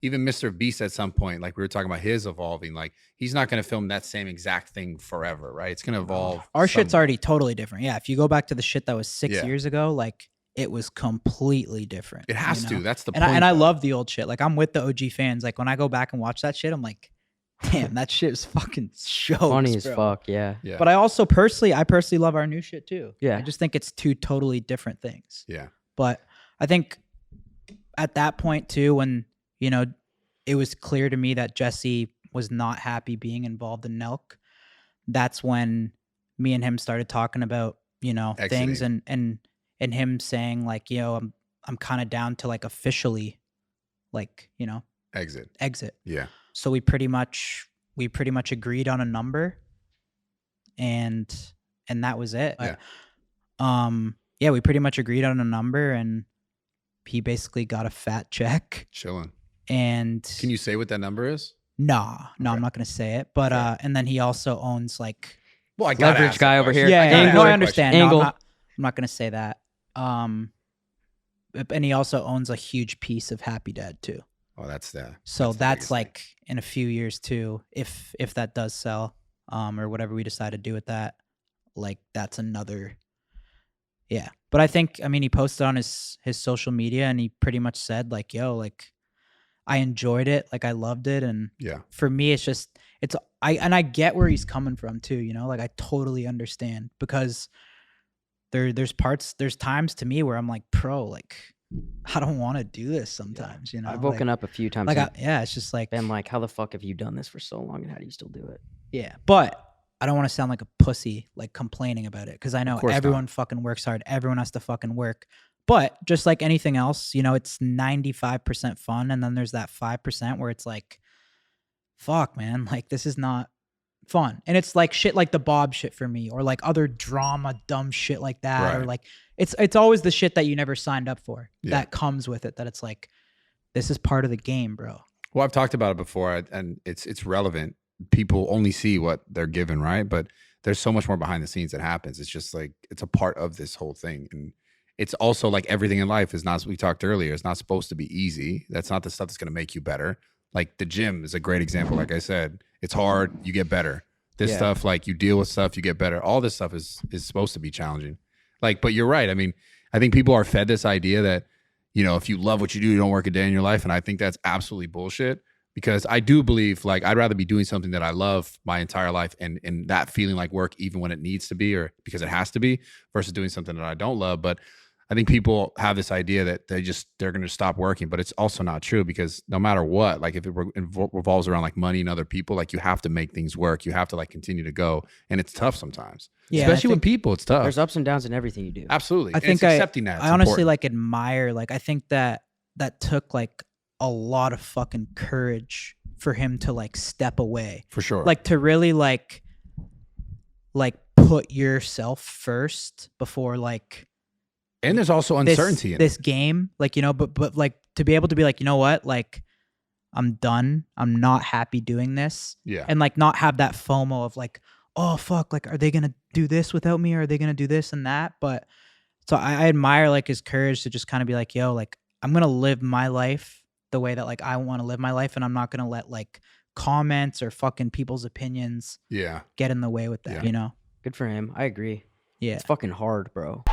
even Mr. Beast at some point, like we were talking about his evolving, like he's not going to film that same exact thing forever, right? It's going to evolve. Our shit's already totally different. Yeah. If you go back to the shit that was 6 years ago, like it was completely different. It has to. That's the point. And I love the old shit. Like I'm with the OG fans. Like when I go back and watch that shit, I'm like, damn, that shit is fucking jokes, funny as bro. fuck. Yeah. But I also personally love our new shit too. Yeah. I just think it's two totally different things. Yeah. But I think at that point too, when, you know, it was clear to me that Jesse was not happy being involved in NELK, that's when me and him started talking about, you know, things and him saying like, you know, I'm kind of down to like officially like, you know, exit. Yeah. So we pretty much agreed on a number and that was it. Yeah. We pretty much agreed on a number and he basically got a fat check. Chilling. And can you say what that number is? No, I'm not going to say it. But and then he also owns like leverage guy over here. Yeah, I understand. No, I'm not going to say that. And he also owns a huge piece of Happy Dad too. Oh, that's that. So that's like in a few years too, if that does sell, or whatever we decide to do with that, like that's another. Yeah, but I think, I mean, he posted on his social media and he pretty much said like, yo, like I enjoyed it, like I loved it, and for me it's just I get where he's coming from too, you know, like I totally understand because there's times to me where I'm like, bro, like I don't want to do this sometimes, you know. I've woken up a few times. Like it's just like been like, how the fuck have you done this for so long and how do you still do it? Yeah, but I don't want to sound like a pussy, like complaining about it, because I know everyone fucking works hard. Everyone has to fucking work. But just like anything else, you know, it's 95% fun. And then there's that 5% where it's like, fuck, man, like this is not fun. And it's like shit like the Bob shit for me, or like other drama, dumb shit like that. Or like, it's always the shit that you never signed up for that comes with it, that it's like, this is part of the game, bro. Well, I've talked about it before and it's relevant. People only see what they're given, right? But there's so much more behind the scenes that happens. It's just like, it's a part of this whole thing. And it's also like everything in life is not, we talked earlier, it's not supposed to be easy. That's not the stuff that's going to make you better. Like the gym is a great example. Like I said, it's hard, you get better. This stuff, like you deal with stuff, you get better. All this stuff is supposed to be challenging. Like, but you're right. I mean, I think people are fed this idea that, you know, if you love what you do, you don't work a day in your life. And I think that's absolutely bullshit. Because I do believe, like, I'd rather be doing something that I love my entire life and that feeling like work even when it needs to be or because it has to be, versus doing something that I don't love. But I think people have this idea that they're going to stop working, but it's also not true, because no matter what, like if it revolves around like money and other people, like you have to make things work. You have to like continue to go. And it's tough sometimes, especially with people. It's tough. There's ups and downs in everything you do. Absolutely. I think accepting that. I honestly like admire, like, I think that took like a lot of fucking courage for him to like step away, for sure, like to really like put yourself first before like. And there's also uncertainty in this game, like, you know, but like to be able to be like, you know what, like I'm done, I'm not happy doing this, and like not have that FOMO of like, oh fuck, like are they gonna do this without me, or are they gonna do this and that? But so I admire like his courage to just kind of be like, yo, like I'm gonna live my life the way that like I want to live my life, and I'm not gonna let like comments or fucking people's opinions get in the way with that, you know. Good for him. I agree. Yeah, it's fucking hard, bro.